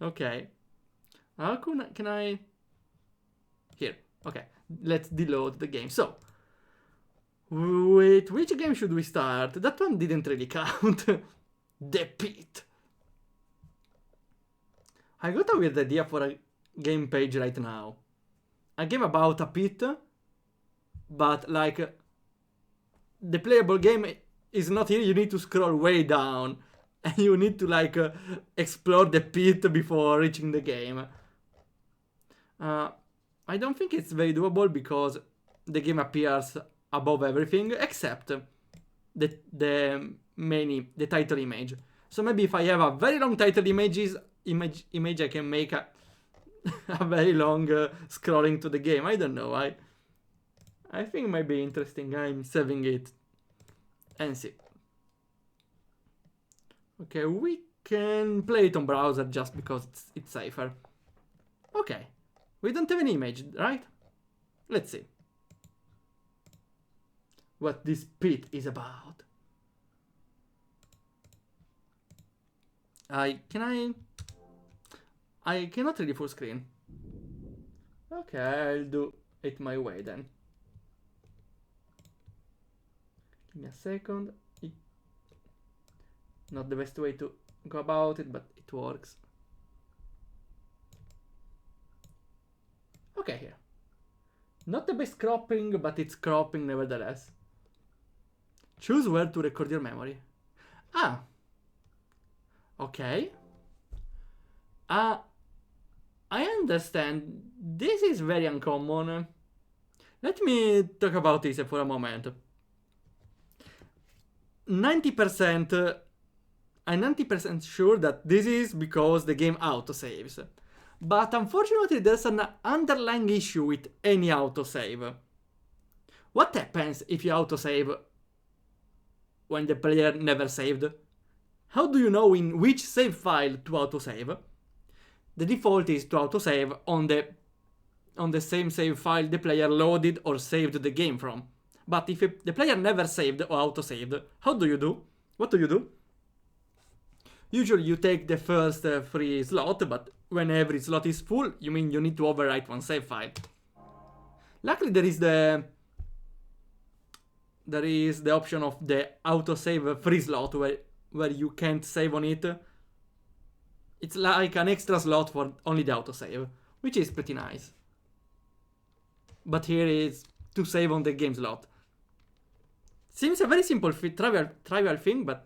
Okay. How can I... Here. Okay. Let's deload the game. So, wait, which game should we start? That one didn't really count. The Pit. I got a weird idea for a game page right now. A game about a pit, but like the playable game is not here. You need to scroll way down and you need to like explore the pit before reaching the game. I don't think it's very doable because the game appears above everything except the title image. So maybe if I have a very long title image I can make a a very long scrolling to the game. I don't know. I think it might be interesting. I'm saving it and see. Okay, we can play it on browser just because it's safer. Okay, we don't have an image, right? Let's see what this pit is about. I cannot really full screen. Okay, I'll do it my way then. Give me a second. Not the best way to go about it, but it works. Okay, here. Not the best cropping, but it's cropping nevertheless. Choose where to record your memory. Ah. Okay. I understand. This is very uncommon. Let me talk about this for a moment. 90%, I'm 90% sure that this is because the game autosaves. But unfortunately there's an underlying issue with any autosave. What happens if you autosave when the player never saved? How do you know in which save file to autosave? The default is to autosave on the same save file the player loaded or saved the game from. But if the player never saved or autosaved, how do you do? What do you do? Usually you take the first free slot, but when every slot is full, you mean you need to overwrite one save file. Luckily there is the option of the autosave free slot where you can't save on it. It's like an extra slot for only the autosave, which is pretty nice. But here is to save on the game slot. Seems a very simple trivial thing, but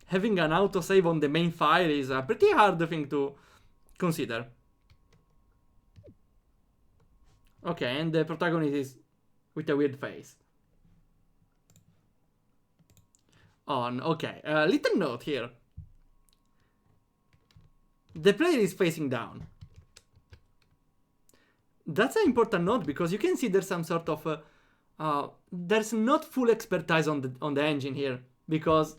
having an autosave on the main file is a pretty hard thing to consider. Okay, and the protagonist is with a weird face. On, okay, little note here. The player is facing down. That's an important note because you can see there's some sort of there's not full expertise on the engine here because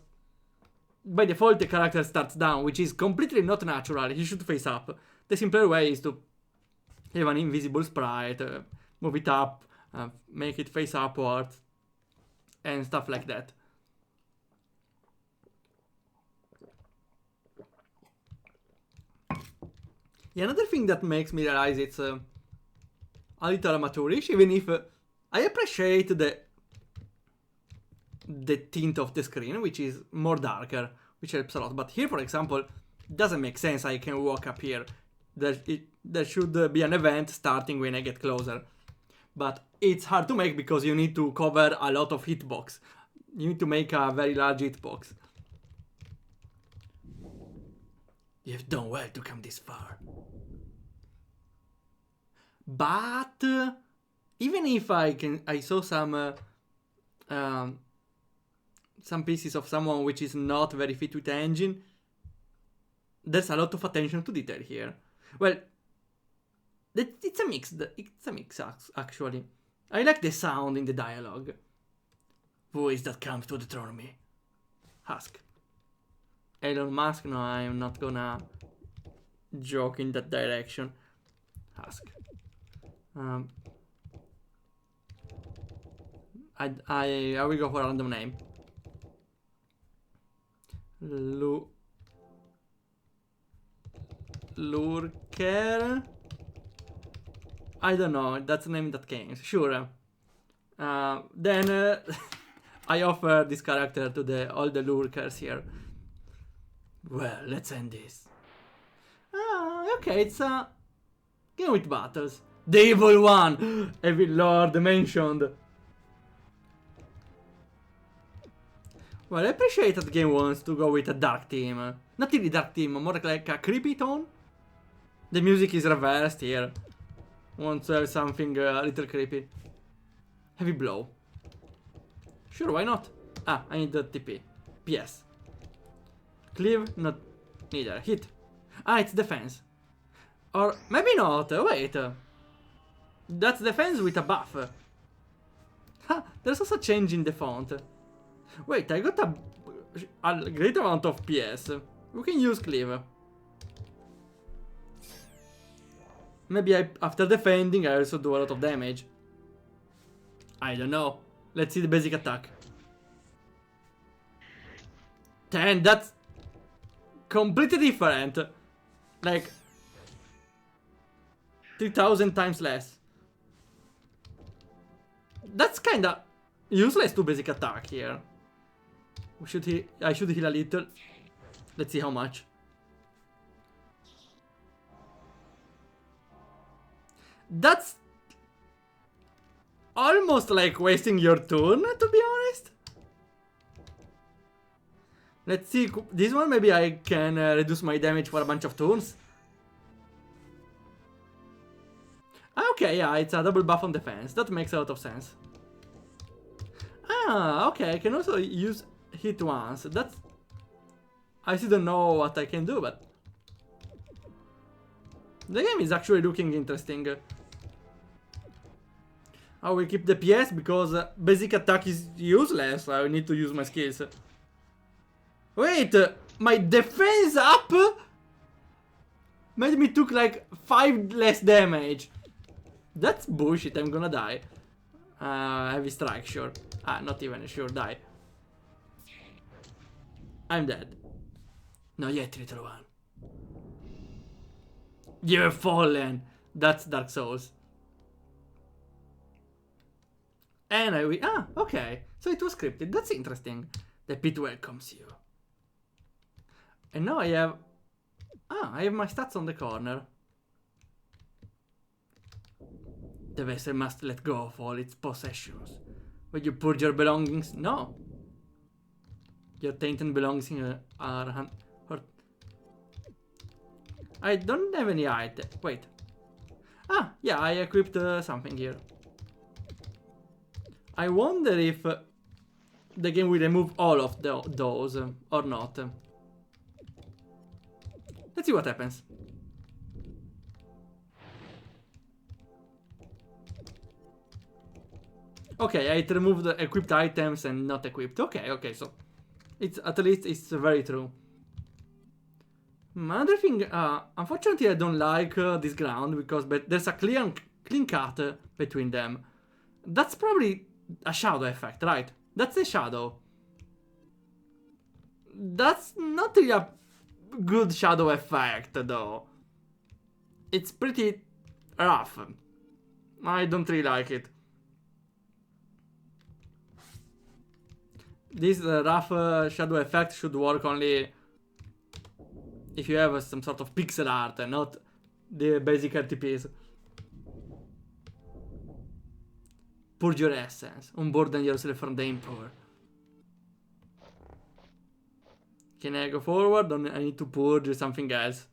by default the character starts down, which is completely not natural. He should face up. The simpler way is to have an invisible sprite, move it up, make it face upwards, and stuff like that. Yeah, another thing that makes me realize it's a little amateurish, even if I appreciate the tint of the screen, which is more darker, which helps a lot. But here, for example, it doesn't make sense. I can walk up here. There should be an event starting when I get closer. But it's hard to make because you need to cover a lot of hitbox. You need to make a very large hitbox. You've done well to come this far. But even if I saw some pieces of someone which is not very fit with the engine, there's a lot of attention to detail here. Well, it's a mix. It's a mix actually. I like the sound in the dialogue. Who is that comes to dethrone me? Ask. Elon Musk? No, I'm not gonna joke in that direction. Ask. I will go for a random name. Lurker. I don't know, that's the name that came. Sure. Then I offer this character to all the lurkers here. Well, let's end this. Okay, it's a game with battles. The evil one! Evil lord mentioned. Well, I appreciate that the game wants to go with a dark theme. Not really dark theme, more like a creepy tone. The music is reversed here. Wants to have something a little creepy. Heavy blow. Sure, why not? Ah, I need the TP. PS. Cleave, not neither. Hit. Ah, it's defense. Or maybe not. Wait. That's defense with a buff. Ha, there's also a change in the font. Wait, I got a great amount of PS. We can use cleave. Maybe after defending I also do a lot of damage. I don't know. Let's see the basic attack. 10, that's completely different. Like 3000 times less. That's kinda useless to basic attack here. I should heal a little. Let's see how much. That's almost like wasting your turn, to be honest. Let's see, this one maybe I can reduce my damage for a bunch of turns. Okay, yeah, it's a double buff on defense. That makes a lot of sense. Ah, okay, I can also use hit once. That's... I still don't know what I can do, but... the game is actually looking interesting. I will keep the PS because basic attack is useless. I need to use my skills. Wait, my defense up made me took like 5 less damage. That's bullshit, I'm gonna die. Heavy strike, sure. Ah, not even sure, die. I'm dead. Not yet, little one. You're fallen. That's Dark Souls. And okay. So it was scripted. That's interesting. The pit welcomes you. And now I have... I have my stats on the corner. The vessel must let go of all its possessions. Will you purge your belongings? No. Your tainted belongings are hurt. I don't have any item. Wait. Ah, yeah, I equipped something here. I wonder if the game will remove all of those or not. Let's see what happens. Okay, I removed the equipped items and not equipped. Okay, so it's at least it's very true. Another thing, unfortunately, I don't like this ground because there's a clean cut between them. That's probably a shadow effect, right? That's a shadow. That's not really a good shadow effect, though. It's pretty rough. I don't really like it. This rough shadow effect should work only if you have some sort of pixel art and not the basic RTPs. Purge your essence. Unburden yourself from the Emperor. Can I go forward or I need to purge something else?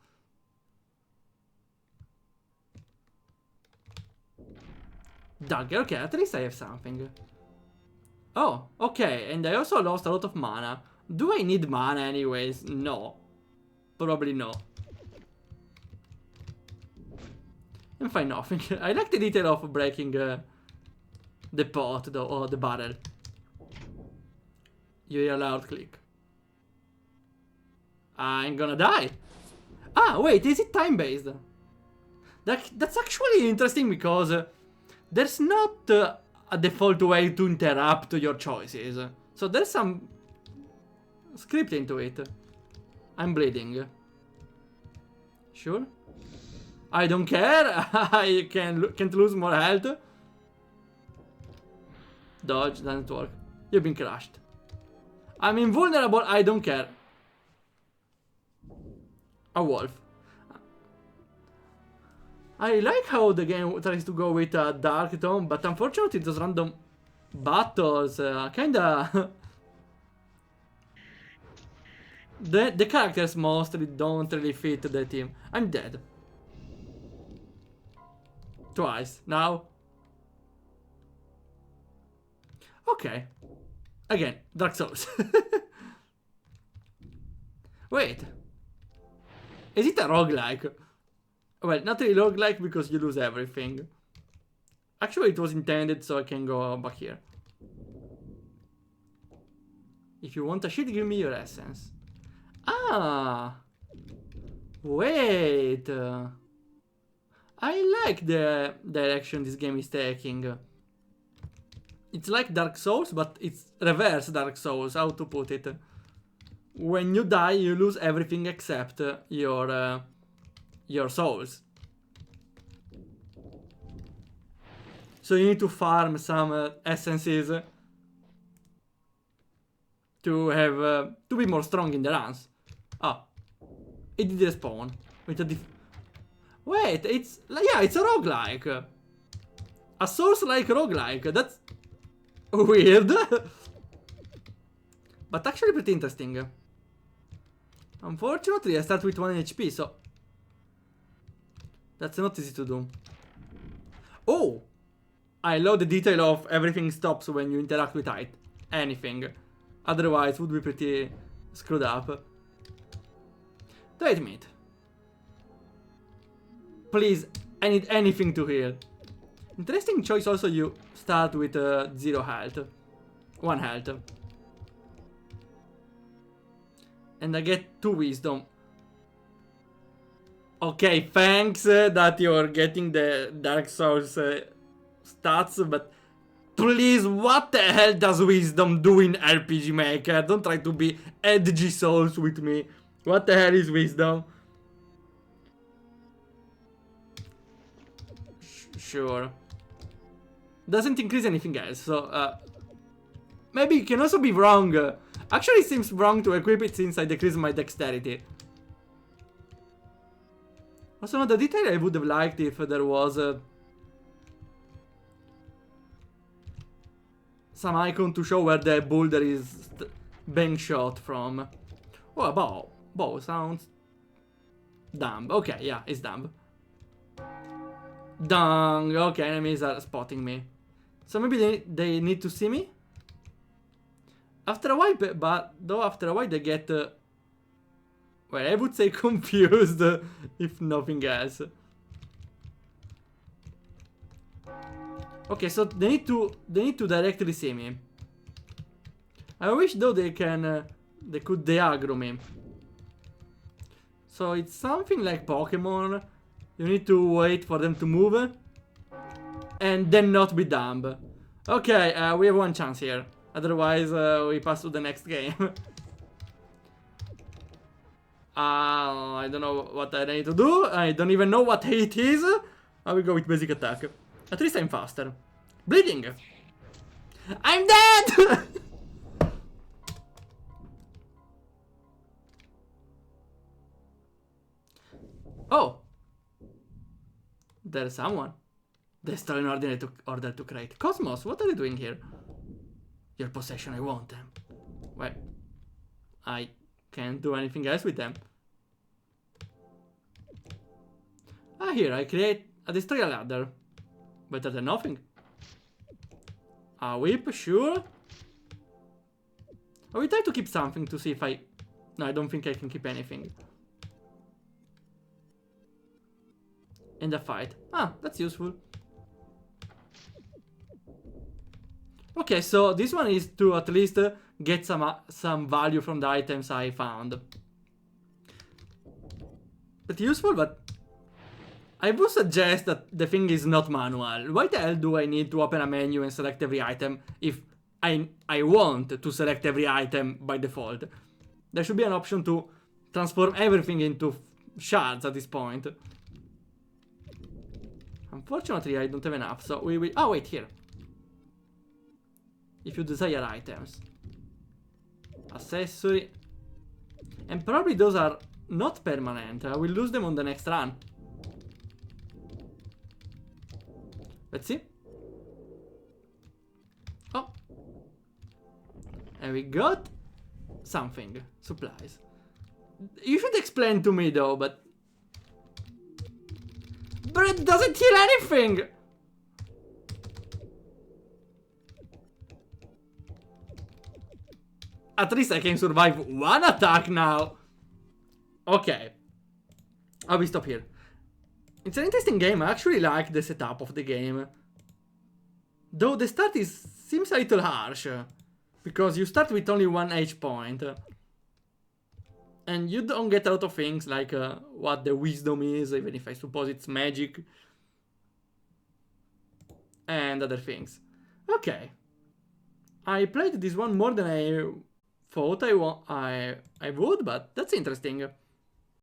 Dagger, okay, at least I have something. Oh, okay, and I also lost a lot of mana. Do I need mana anyways? No. Probably no. And fine, nothing. I like the detail of breaking the pot, though, or the barrel. You hear a loud click. I'm gonna die. Ah, wait, is it time-based? That's actually interesting because there's not a default way to interrupt your choices. So there's some script into it. I'm bleeding. Sure. I don't care. I can't lose more health. Dodge, doesn't work. You've been crushed. I'm invulnerable, I don't care. A wolf. I like how the game tries to go with a dark tone, but unfortunately those random battles kinda... the characters mostly don't really fit the team. I'm dead. Twice. Now. Okay. Again, Dark Souls. Wait. Is it a roguelike? Well, not really roguelike because you lose everything. Actually, it was intended so I can go back here. If you want a shield, give me your essence. Ah. Wait. I like the direction this game is taking. It's like Dark Souls, but it's reverse Dark Souls, how to put it. When you die, you lose everything except your souls. So you need to farm some essences to have to be more strong in the runs. Ah, it did respawn with a wait, it's yeah, it's a roguelike. A soulslike roguelike. That's weird. But actually pretty interesting. Unfortunately, I start with 1 HP, so that's not easy to do. Oh! I love the detail of everything stops when you interact with anything. Otherwise, it would be pretty screwed up. Wait a minute. Please, I need anything to heal. Interesting choice also, you start with 0 health. 1 health. And I get 2 wisdom. Okay, thanks that you're getting the Dark Souls stats, but please, what the hell does wisdom do in RPG Maker? Don't try to be edgy Souls with me. What the hell is wisdom? Sure. Doesn't increase anything else, so maybe it can also be wrong. Actually, it seems wrong to equip it since I decrease my dexterity. Also, another detail I would have liked if there was some icon to show where the boulder is being shot from. Oh, a bow. Bow sounds dumb. Okay, yeah, it's dumb. Dung. Okay, enemies are spotting me. So maybe they need to see me? After a while, but though after a while they get... well, I would say confused, if nothing else. Okay, so they need to directly see me. I wish though they could de-aggro me. So it's something like Pokemon. You need to wait for them to move and then not be dumb. Okay, we have one chance here. Otherwise, we pass to the next game. I don't know what I need to do. I don't even know what it is. I will go with basic attack. At least I'm faster. Bleeding. I'm dead! Oh. There's someone. Destroy in order to create. Cosmos, what are you doing here? Your possession, I want them. Well, I can't do anything else with them. Ah, here, I destroy a ladder. Better than nothing. A whip, sure. I will try to keep something to see if I... No, I don't think I can keep anything. In the fight. Ah, that's useful. Okay, so this one is to at least get some value from the items I found. Pretty useful, but I would suggest that the thing is not manual. Why the hell do I need to open a menu and select every item if I want to select every item by default? There should be an option to transform everything into shards at this point. Unfortunately, I don't have enough, so we will... Oh, wait, here. If you desire items. Accessory. And probably those are not permanent. I will lose them on the next run. Let's see. Oh. And we got something. Supplies. You should explain to me though, but... But it doesn't heal anything! At least I can survive one attack now. Okay. I will stop here. It's an interesting game. I actually like the setup of the game. Though the start seems a little harsh. Because you start with only 1 H point. And you don't get a lot of things like what the wisdom is, even if I suppose it's magic. And other things. Okay. I played this one more than I thought I would, but that's interesting.